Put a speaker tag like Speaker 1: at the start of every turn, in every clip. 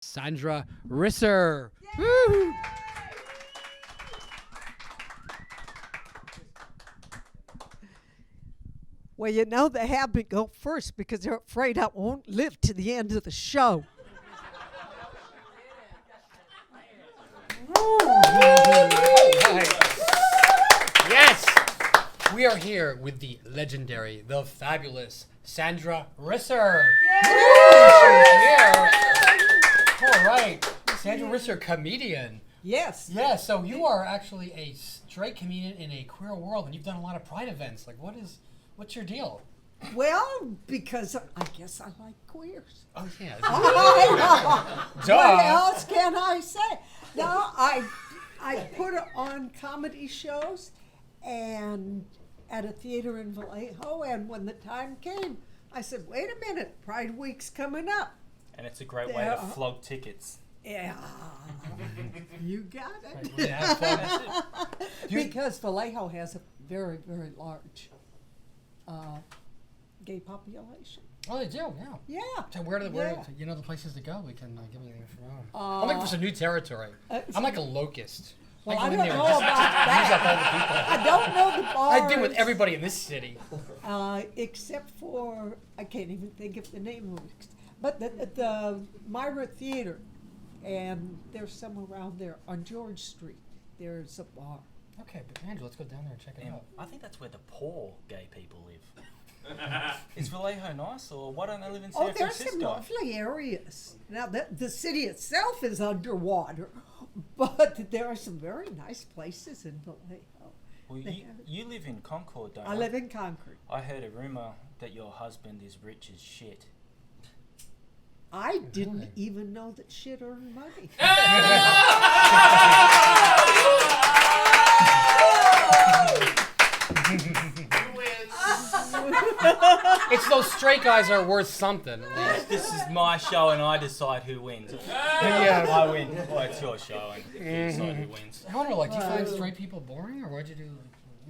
Speaker 1: Sandra Risser. Woo!
Speaker 2: Well, you know they have me go first because they're afraid I won't live to the end of the show.
Speaker 1: Yes! We are here with the legendary, the fabulous Sandra Risser. She's here. All right. Sandra Risser, comedian.
Speaker 2: Yes.
Speaker 1: Yeah, so you are actually a straight comedian in a queer world, and you've done a lot of Pride events. Like, what's your deal?
Speaker 2: Well, because I guess I like queers.
Speaker 1: Oh, yeah.
Speaker 2: What else can I say? No, I put on comedy shows and at a theater in Vallejo, and when the time came, I said, wait a minute, Pride Week's coming up.
Speaker 3: And it's a great way to flog tickets.
Speaker 2: Yeah, you got it.
Speaker 1: Right, have fun.
Speaker 2: Because Vallejo has a very, very large gay population.
Speaker 1: Oh, they do, yeah.
Speaker 2: Yeah.
Speaker 1: So where
Speaker 2: Yeah.
Speaker 1: you know the places to go? We can give you the information. I'm looking for some new territory. I'm like a locust.
Speaker 2: Well,
Speaker 1: go
Speaker 2: I
Speaker 1: in
Speaker 2: don't
Speaker 1: there
Speaker 2: know
Speaker 1: and
Speaker 2: about
Speaker 1: use up all the
Speaker 2: that.
Speaker 1: people.
Speaker 2: I don't know the bars.
Speaker 1: I've been with everybody in this city.
Speaker 2: Except for, I can't even think of the name of it. But the Myra Theater, and there's some around there on George Street. There's a bar.
Speaker 1: Okay, but Andrew, let's go down there and check it out.
Speaker 3: I think that's where the poor gay people live. Is Vallejo nice, or why don't they live in San
Speaker 2: Oh, there's
Speaker 3: Francisco?
Speaker 2: some lovely areas. Now, the city itself is underwater, but there are some very nice places in Vallejo.
Speaker 3: Well, you live in Concord, don't you?
Speaker 2: I live in Concord.
Speaker 3: I heard a rumor that your husband is rich as shit.
Speaker 2: I didn't even know that shit earned money.
Speaker 1: It's those straight guys are worth something.
Speaker 3: This is my show, and I decide who wins.
Speaker 1: Yeah.
Speaker 3: I win. Well, it's your show, and you decide who wins.
Speaker 1: I wonder, like, do you find straight people boring, or what'd you do? You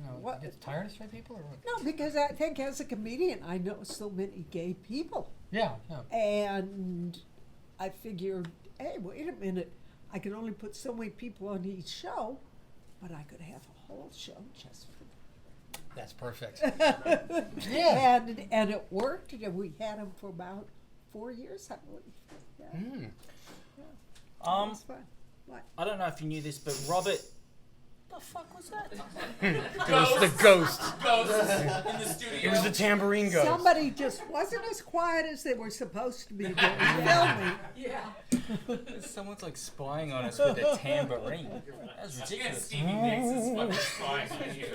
Speaker 1: know,
Speaker 2: What?
Speaker 1: you get tired of straight people, or what?
Speaker 2: No, because I think as a comedian, I know so many gay people.
Speaker 1: Yeah, yeah.
Speaker 2: And I figured, hey, wait a minute. I can only put so many people on each show, but I could have a whole show just for
Speaker 1: That's perfect.
Speaker 2: them.
Speaker 1: Yeah.
Speaker 2: And it worked. And we had them for about 4 years, I believe. Yeah,
Speaker 1: Mm.
Speaker 2: it was fun. What?
Speaker 3: I don't know if you knew this, but Robert. The fuck was that?
Speaker 1: It was the ghost.
Speaker 4: Ghosts in the studio.
Speaker 1: It was the tambourine ghost.
Speaker 2: Somebody just wasn't as quiet as they were supposed to be during filming.
Speaker 3: Someone's like spying on us with a tambourine. That's
Speaker 4: Yeah,
Speaker 3: ridiculous.
Speaker 4: Stevie Nicks is fucking spying on you.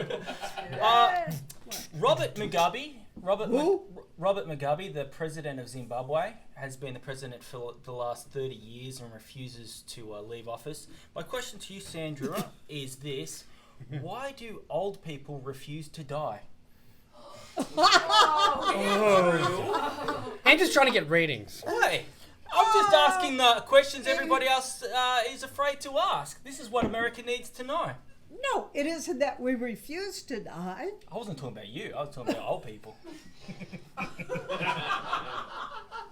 Speaker 3: Robert Mugabe.
Speaker 2: Who?
Speaker 3: Robert Mugabe, the president of Zimbabwe, has been the president for the last 30 years and refuses to leave office. My question to you, Sandra, is this. Why do old people refuse to die?
Speaker 1: And just trying to get ratings.
Speaker 3: Why? I'm just asking the questions everybody else is afraid to ask. This is what America needs to know.
Speaker 2: No, it isn't that we refuse to die.
Speaker 3: I wasn't talking about you. I was talking about old people.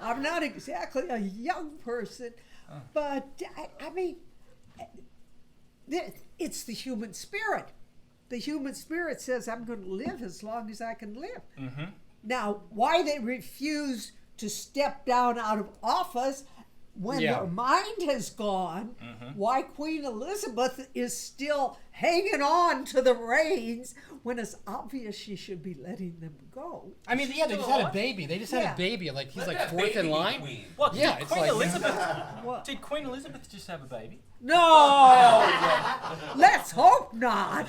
Speaker 2: I'm not exactly a young person, but I mean, it's the human spirit. The human spirit says, I'm going to live as long as I can live.
Speaker 3: Mm-hmm.
Speaker 2: Now, why they refuse to step down out of office when their mind has gone, why Queen Elizabeth is still hanging on to the reins when it's obvious she should be letting them go.
Speaker 1: I mean, yeah, they just had a baby. They just had
Speaker 2: Yeah.
Speaker 1: a baby. Like, he's like
Speaker 4: Let that
Speaker 1: fourth in
Speaker 4: baby
Speaker 1: line.
Speaker 4: queen.
Speaker 3: What?
Speaker 1: Yeah,
Speaker 3: Did
Speaker 1: it's
Speaker 3: Queen
Speaker 1: like-
Speaker 3: Elizabeth?
Speaker 2: What?
Speaker 3: Did Queen Elizabeth just have a baby?
Speaker 2: No! Let's hope not.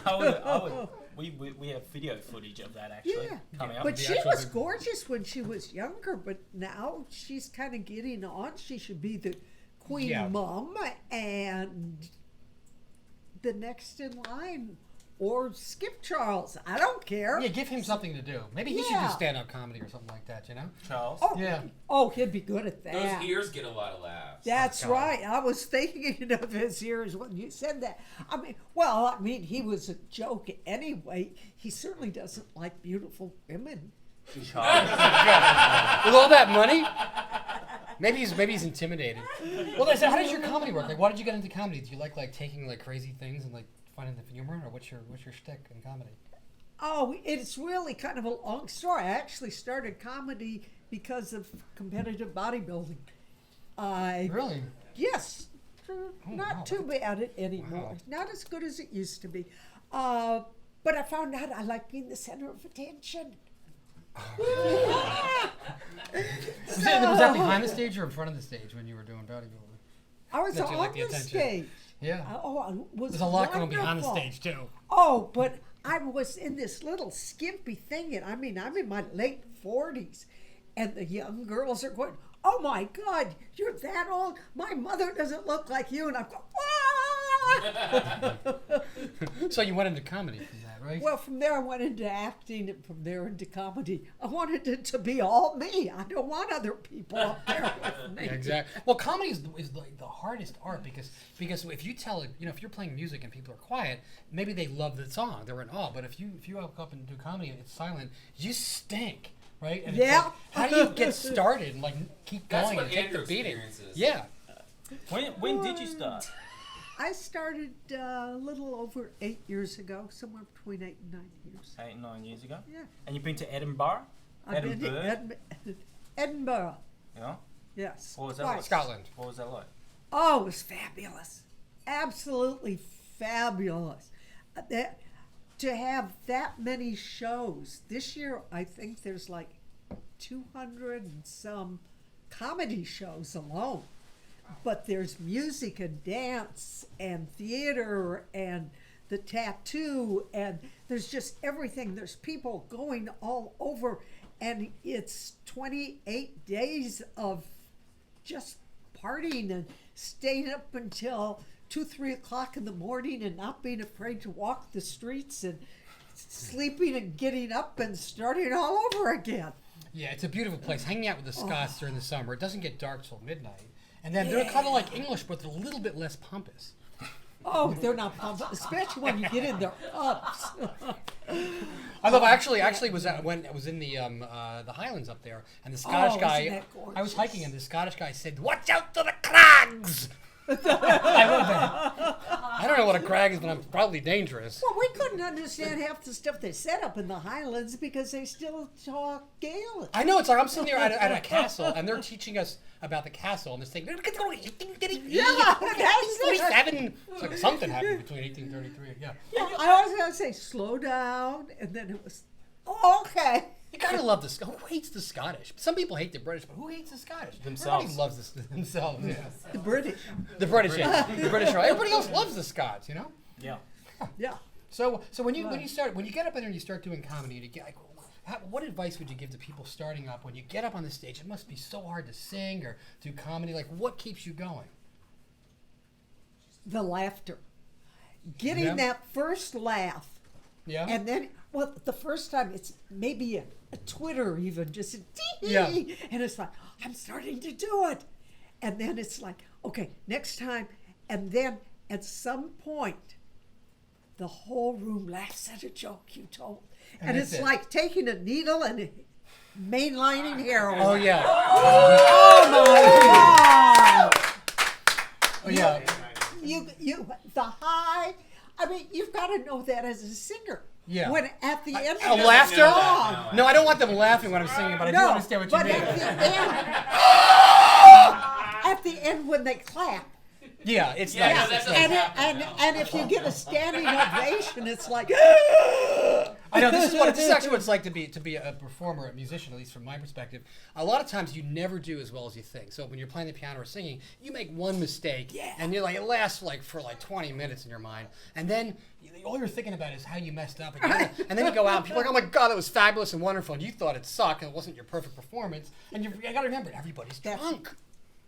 Speaker 3: We have video footage of that actually
Speaker 2: Yeah,
Speaker 3: coming up.
Speaker 2: but
Speaker 1: the
Speaker 2: she
Speaker 1: actual
Speaker 2: was
Speaker 1: big-
Speaker 2: gorgeous when she was younger, but now she's kind of getting on. She should be the queen
Speaker 1: Yeah.
Speaker 2: mom and the next in line, or skip Charles. I don't care.
Speaker 1: Yeah, give him something to do. Maybe he should
Speaker 2: Yeah.
Speaker 1: do stand-up comedy or something like that, you know?
Speaker 3: Charles.
Speaker 2: Oh,
Speaker 1: Yeah.
Speaker 2: oh, he'd be good at that.
Speaker 4: Those ears get a lot of laughs.
Speaker 2: That's
Speaker 1: God.
Speaker 2: right. I was thinking of his ears when you said that. I mean, he was a joke anyway. He certainly doesn't like beautiful women.
Speaker 3: Charles.
Speaker 1: With all that money? Maybe he's intimidated. Well, how does your comedy work? Like, why did you get into comedy? Do you like taking like crazy things and like finding the humor, or what's your shtick in comedy?
Speaker 2: Oh, it's really kind of a long story. I actually started comedy because of competitive bodybuilding.
Speaker 1: Really?
Speaker 2: Yes. Not
Speaker 1: wow.
Speaker 2: too bad anymore.
Speaker 1: Wow.
Speaker 2: Not as good as it used to be. But I found out I like being the center of attention.
Speaker 1: Was that behind the stage or in front of the stage when you were doing bodybuilding?
Speaker 2: I was
Speaker 1: That you
Speaker 2: on
Speaker 1: like the
Speaker 2: the
Speaker 1: attention.
Speaker 2: stage.
Speaker 1: Yeah.
Speaker 2: I was
Speaker 1: There's a lot going behind the
Speaker 2: wonderful.
Speaker 1: stage too.
Speaker 2: Oh, but I was in this little skimpy thing, and I mean, I'm in my late 40s, and the young girls are going, "Oh my God, you're that old? My mother doesn't look like you," and I'm going, "Ah!"
Speaker 1: So you went into comedy from that, right?
Speaker 2: Well, from there I went into acting, and from there into comedy. I wanted it to be all me. I don't want other people up there with me.
Speaker 1: Yeah, exactly. Well, comedy is like the hardest art because if you tell it, if you're playing music and people are quiet, maybe they love the song, they're in awe. But if you walk up and do comedy and it's silent, you stink, right? And it's
Speaker 2: Yeah.
Speaker 1: like, how do you get started and like keep
Speaker 4: That's
Speaker 1: going
Speaker 4: what
Speaker 1: and take the
Speaker 4: Andrew
Speaker 1: beating?
Speaker 4: experiences.
Speaker 1: Yeah.
Speaker 3: When did you start?
Speaker 2: I started a little over 8 years ago, somewhere between 8 and 9 years.
Speaker 3: 8, 9 years ago.
Speaker 2: Yeah.
Speaker 3: And you've been to Edinburgh?
Speaker 2: I've been to Edinburgh.
Speaker 3: Yeah.
Speaker 2: Yes.
Speaker 3: What was that
Speaker 2: twice.
Speaker 3: like?
Speaker 1: Scotland.
Speaker 3: What was that like?
Speaker 2: Oh, it was fabulous. Absolutely fabulous. To have that many shows. This year, I think there's like 200 and some comedy shows alone. But there's music and dance and theater and the tattoo, and there's just everything. There's people going all over, and it's 28 days of just partying and staying up until 2, 3 o'clock in the morning and not being afraid to walk the streets and sleeping and getting up and starting all over again.
Speaker 1: Yeah, it's a beautiful place. Hanging out with the Scots during the summer. It doesn't get dark till midnight. And then they're kind of like English, but they're a little bit less pompous.
Speaker 2: Oh, they're not pumped, especially when you get in their pubs.
Speaker 1: I love. I actually was when I was in the Highlands up there, and the Scottish
Speaker 2: Oh,
Speaker 1: guy.
Speaker 2: isn't that gorgeous?
Speaker 1: I was hiking, and the Scottish guy said, "Watch out for the crags." I love that. I don't know what a crag is, but I'm probably dangerous.
Speaker 2: Well, we couldn't understand half the stuff they said up in the Highlands because they still talk Gaelic.
Speaker 1: I know, it's like I'm sitting there at a castle, and they're teaching us about the castle, and they're saying,
Speaker 2: Yeah, that's it.
Speaker 1: 47. It's like something happened between 1833. Yeah.
Speaker 2: Yeah, I was going to say, slow down, and then it was, oh, okay.
Speaker 1: You gotta love the Scottish. Who hates the Scottish? Some people hate the British, but who hates the Scottish?
Speaker 3: Themselves.
Speaker 1: Everybody loves themselves. Yeah.
Speaker 2: The British.
Speaker 1: The British, yeah. The British are. Everybody else loves the Scots, you know.
Speaker 3: Yeah.
Speaker 2: Yeah.
Speaker 1: So when you get up in there and you start doing comedy, and you get like, what advice would you give to people starting up when you get up on the stage? It must be so hard to sing or do comedy. Like, what keeps you going?
Speaker 2: The laughter. Getting
Speaker 1: Yeah.
Speaker 2: that first laugh.
Speaker 1: Yeah.
Speaker 2: And then, well, the first time it's maybe a Twitter even, just a tee
Speaker 1: Yeah.
Speaker 2: and it's like, I'm starting to do it. And then it's like, okay, next time. And then at some point, the whole room laughs at a joke you told. And
Speaker 1: that's
Speaker 2: it's
Speaker 1: it.
Speaker 2: like taking a needle and mainlining heroin.
Speaker 1: Oh yeah.
Speaker 2: Oh my God!
Speaker 1: Oh yeah.
Speaker 2: You the high. I mean, you've got to know that as a singer.
Speaker 1: Yeah.
Speaker 2: When at the end
Speaker 1: A
Speaker 2: of the
Speaker 1: laughter?
Speaker 2: song,
Speaker 1: No, I don't want them laughing when I'm singing, but I do
Speaker 2: no,
Speaker 1: understand what you
Speaker 2: but
Speaker 1: mean.
Speaker 2: at the end when they clap.
Speaker 1: Yeah, it's
Speaker 4: Yeah,
Speaker 1: nice.
Speaker 4: that's
Speaker 1: It's nice.
Speaker 2: And if you get a standing ovation, it's like.
Speaker 1: I know this is actually what it's like to be a performer, a musician, at least from my perspective. A lot of times you never do as well as you think. So when you're playing the piano or singing, you make one mistake, and you're like it lasts for 20 minutes in your mind, and then all you're thinking about is how you messed up, and then you go out and people are like, oh my God, that was fabulous and wonderful, and you thought it sucked and it wasn't your perfect performance, and you got to remember everybody's drunk.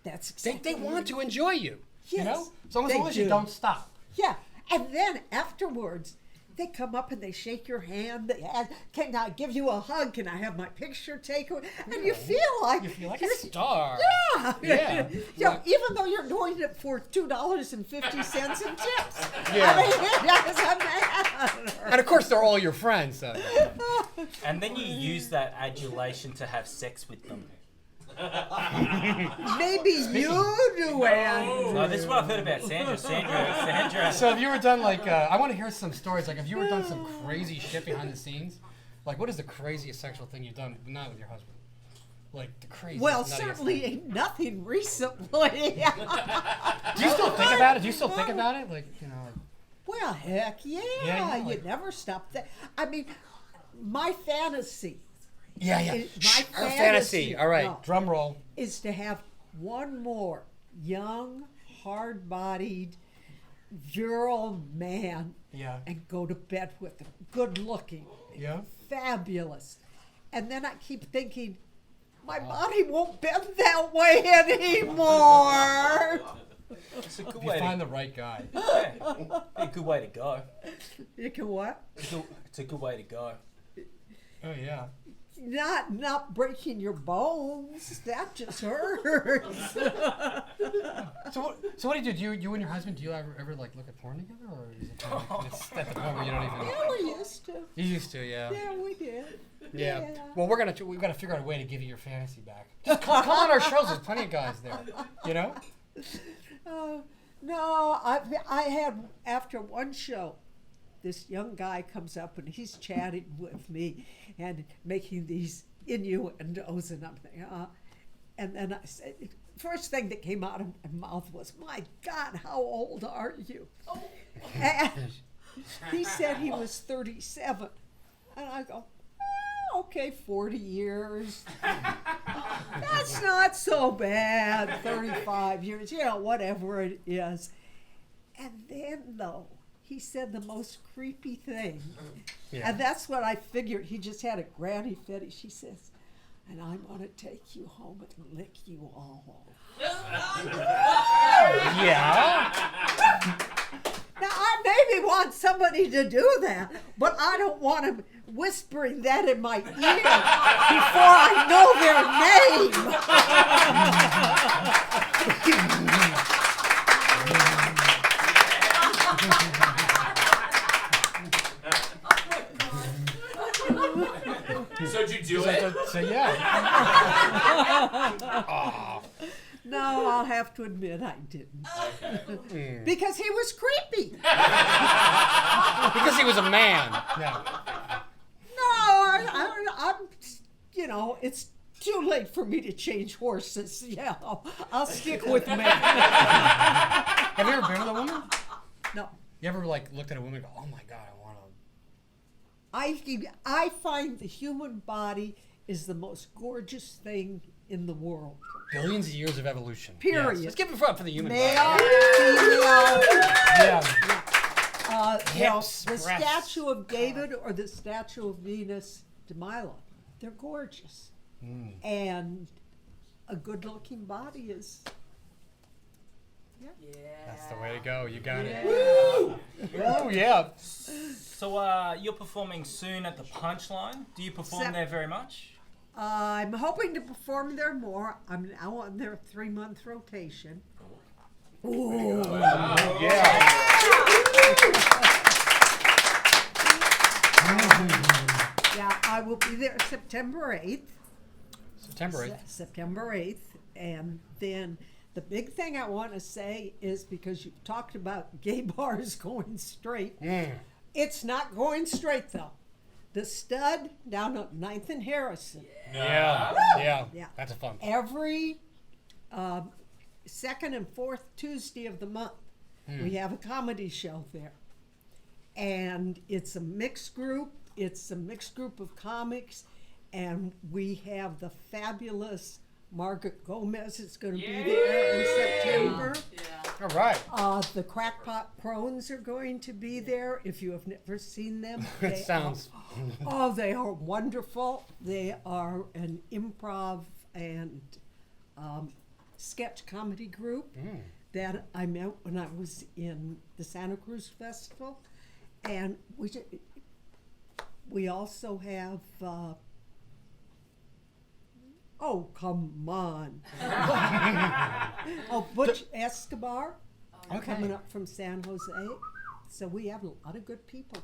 Speaker 2: That's exactly
Speaker 1: They want to enjoy you. You know,
Speaker 2: Yes,
Speaker 1: so as
Speaker 2: they
Speaker 1: long as you
Speaker 2: do.
Speaker 1: don't stop.
Speaker 2: Yeah, and then afterwards, they come up and they shake your hand. They ask, can I give you a hug? Can I have my picture taken? And you feel like
Speaker 1: You feel like a
Speaker 2: you're-
Speaker 1: star.
Speaker 2: Yeah.
Speaker 1: Yeah.
Speaker 2: So even though you're doing it for $2.50 in tips.
Speaker 1: Yeah.
Speaker 2: I mean, it doesn't matter.
Speaker 1: And of course, they're all your friends. So.
Speaker 3: And then you use that adulation to have sex with them.
Speaker 2: Maybe you do, Andrew.
Speaker 3: No, this is what I've heard about Sandra.
Speaker 1: So have you ever done like, I want to hear some stories, like have you ever done some crazy shit behind the scenes? Like what is the craziest sexual thing you've done, not with your husband? Like the craziest.
Speaker 2: Well,
Speaker 1: nuttiest
Speaker 2: certainly
Speaker 1: thing.
Speaker 2: ain't nothing recently.
Speaker 1: Do you still think about it? Do you still think about it? Like, you know, like,
Speaker 2: Well, heck yeah. You never stop that. I mean, my fantasy.
Speaker 1: yeah.
Speaker 2: My
Speaker 1: Our fantasy. All right,
Speaker 2: no,
Speaker 1: drum roll.
Speaker 2: is to have one more young, hard-bodied, virile man
Speaker 1: Yeah.
Speaker 2: and go to bed with him. Good looking.
Speaker 1: Yeah.
Speaker 2: Fabulous. And then I keep thinking, my body won't bend that way anymore.
Speaker 3: It's a good
Speaker 1: If you
Speaker 3: way
Speaker 1: find the right guy.
Speaker 3: to, a good way to go.
Speaker 2: You can what?
Speaker 3: It's a good way to go.
Speaker 1: Oh yeah.
Speaker 2: Not breaking your bones. That just hurts.
Speaker 1: So what do you do? Do you and your husband, do you ever like look at porn together, or is it kind of like, it's at the point where you don't even?
Speaker 2: Yeah, we used to.
Speaker 1: You used to, yeah.
Speaker 2: Yeah, we did.
Speaker 1: Yeah.
Speaker 2: Yeah.
Speaker 1: Well, we've got to figure out a way to give you your fantasy back. Just come on our shows. There's plenty of guys there. You know.
Speaker 2: No, I had, after one show, this young guy comes up and he's chatting with me and making these innuendos, and I'm thinking, and then I said, first thing that came out of my mouth was, "My God, how old are you?" And he said he was 37, and I go, okay, 40 years. That's not so bad. 35 years, whatever it is. And then, though, he said the most creepy thing.
Speaker 1: Yeah.
Speaker 2: And that's what I figured. He just had a granny fetish. He says, "And I'm going to take you home and lick you all."
Speaker 1: Yeah.
Speaker 2: Now, I maybe want somebody to do that, but I don't want him whispering that in my ear before I know
Speaker 4: So did you do it?
Speaker 1: So yeah.
Speaker 2: their name. No, I'll have to admit I didn't.
Speaker 4: Okay.
Speaker 2: Because he was creepy.
Speaker 1: Because he was a man. Yeah.
Speaker 2: No, I'm, it's too late for me to change horses. Yeah, I'll stick with men.
Speaker 1: Have you ever been with a woman?
Speaker 2: No.
Speaker 1: You ever like looked at a woman and go, "Oh my God, I want to."
Speaker 2: I find the human body is the most gorgeous thing in the world.
Speaker 1: Billions of years of evolution.
Speaker 2: Period.
Speaker 1: Yes. Let's give it up for the human
Speaker 2: Male,
Speaker 1: body.
Speaker 2: female.
Speaker 1: Yeah. Hips,
Speaker 2: The
Speaker 1: breasts.
Speaker 2: statue of David or the statue of Venus de Milo, they're gorgeous. And a good-looking body is.
Speaker 1: That's the way to go. You got
Speaker 2: Yeah.
Speaker 1: it. Woo! Oh yeah.
Speaker 3: So you're performing soon at the Punchline. Do you perform there very much?
Speaker 2: I'm hoping to perform there more. I'm now on their 3-month rotation. Ooh.
Speaker 1: Yeah.
Speaker 2: Yeah, I will be there September 8th.
Speaker 1: September 8th.
Speaker 2: September 8th. And then the big thing I want to say is, because you've talked about gay bars going straight, it's not going straight though. The Stud down at 9th and Harrison.
Speaker 1: Yeah. That's a fun.
Speaker 2: Every second and fourth Tuesday of the month, we have a comedy show there. And it's a mixed group. It's a mixed group of comics. And we have the fabulous Margaret Gomez is going to be there in September.
Speaker 1: All right.
Speaker 2: The Crackpot Crones are going to be there. If you have never seen them,
Speaker 1: It sounds.
Speaker 2: they are wonderful. They are an improv and sketch comedy group that I met when I was in the Santa Cruz Festival, and we also have. Oh, come on. Butch Escobar coming up from San Jose. So we have a lot of good people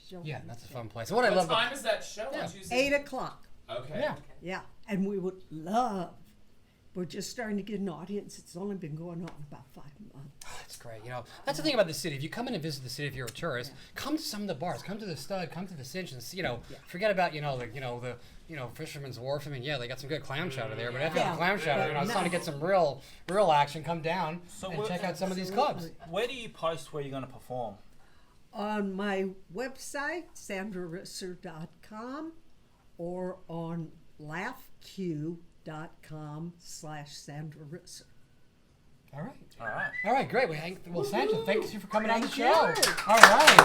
Speaker 2: showing.
Speaker 1: Yeah, that's a fun place. What I
Speaker 4: What
Speaker 1: love
Speaker 4: time
Speaker 1: about
Speaker 4: is that show on Tuesday?
Speaker 2: 8 o'clock.
Speaker 4: Okay.
Speaker 1: Yeah.
Speaker 2: Yeah, and we would love We're just starting to get an audience. It's only been going on about 5 months.
Speaker 1: Oh, that's great. You know, that's the thing about the city. If you come in and visit the city, if you're a tourist, come to some of the bars. Come to the Stud. Come to the Cinch. And forget about the Fisherman's Wharf. I mean, yeah, they got some good clown chowder there. But if you have a clown chowder, it's time to get some real action. Come down and check out some of these clubs.
Speaker 3: Where do you post where you're going to perform?
Speaker 2: On my website, sandrarisser.com, or on laughq.com/Sandra Risser.
Speaker 1: All right.
Speaker 3: All
Speaker 1: All right, great. Well, Sandra, thank you for coming on the
Speaker 2: Thank
Speaker 1: show.
Speaker 2: you.
Speaker 1: All right.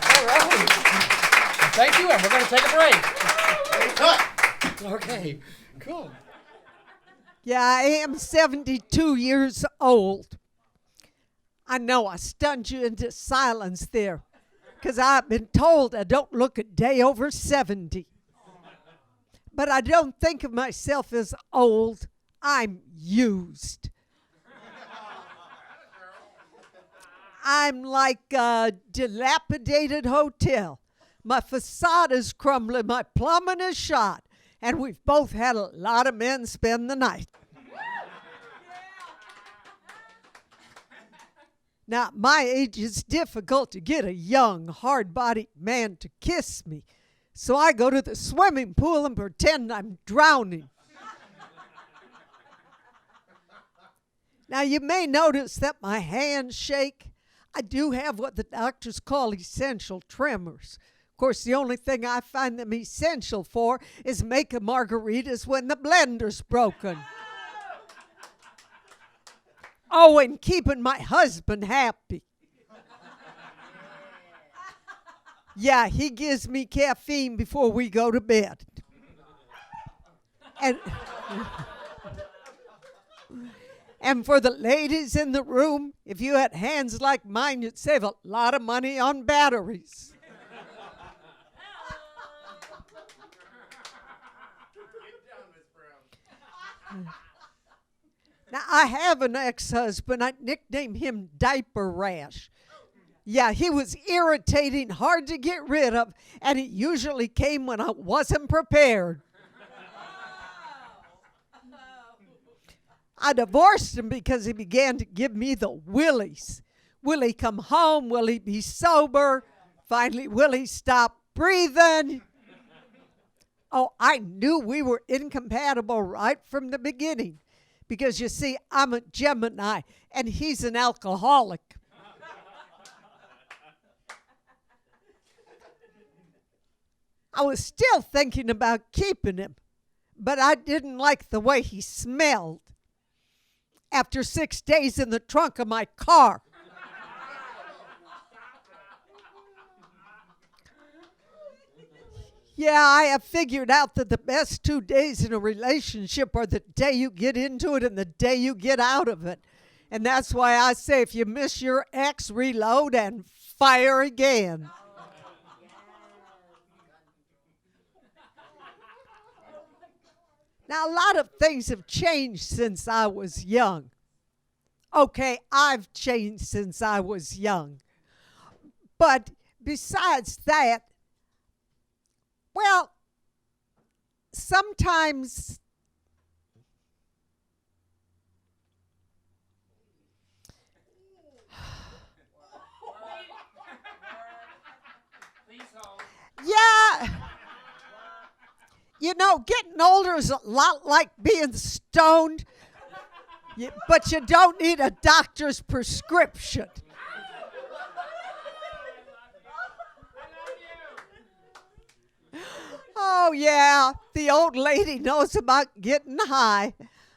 Speaker 1: All right. Thank you, and we're going to take a break. Okay, cool.
Speaker 2: Yeah, I am 72 years old. I know I stunned you into silence there, because I've been told I don't look a day over 70. But I don't think of myself as old. I'm used. I'm like a dilapidated hotel. My facade is crumbling, my plumbing is shot, and we've both had a lot of men spend the night. Now, at my age, it's difficult to get a young, hard-bodied man to kiss me, so I go to the swimming pool and pretend I'm drowning. Now, you may notice that my hands shake. I do have what the doctors call essential tremors. Of course, the only thing I find them essential for is making margaritas when the blender's broken. Oh, and keeping my husband happy. Yeah, he gives me caffeine before we go to bed. And for the ladies in the room, if you had hands like mine, you'd save a lot of money on batteries. Now, I have an ex-husband. I nicknamed him Diaper Rash. Yeah, he was irritating, hard to get rid of, and it usually came when I wasn't prepared. I divorced him because he began to give me the willies. Will he come home? Will he be sober? Finally, will he stop breathing? Oh, I knew we were incompatible right from the beginning. Because, you see, I'm a Gemini, and he's an alcoholic. I was still thinking about keeping him, but I didn't like the way he smelled after 6 days in the trunk of my car. Yeah, I have figured out that the best 2 days in a relationship are the day you get into it and the day you get out of it. And that's why I say if you miss your ex, reload and fire again. Now, a lot of things have changed since I was young. Okay, I've changed since I was young. But besides that, well, sometimes yeah, you know, getting older is a lot like being stoned, but you don't need a doctor's prescription. Oh, yeah, the old lady knows about getting high.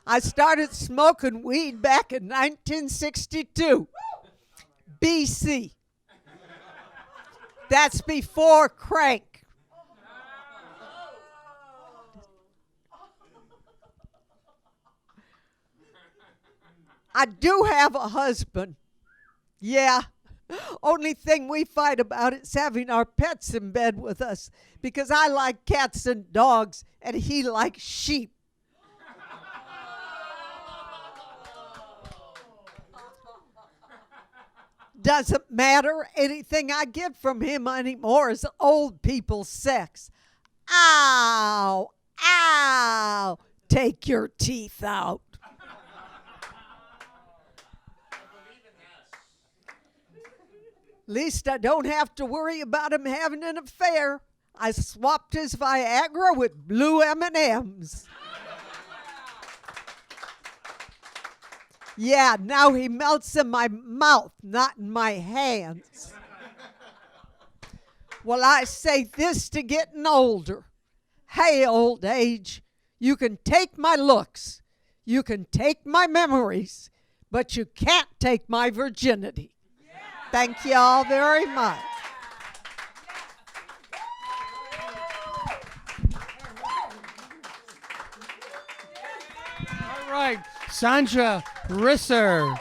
Speaker 2: I started smoking weed back in 1962, BC. That's before crank. I do have a husband. Yeah. Only thing we fight about is having our pets in bed with us because I like cats and dogs and he likes sheep. Doesn't matter. Anything I get from him anymore is old people sex. Ow, ow. take your teeth out. At least I don't have to worry about him having an affair. I swapped his Viagra with blue M&Ms. Yeah, now he melts in my mouth, not in my hands. Well, I say this to getting older. Hey, old age, you can take my looks, you can take my memories, but you can't take my virginity. Thank you all very much.
Speaker 1: All right, Sandra Risser.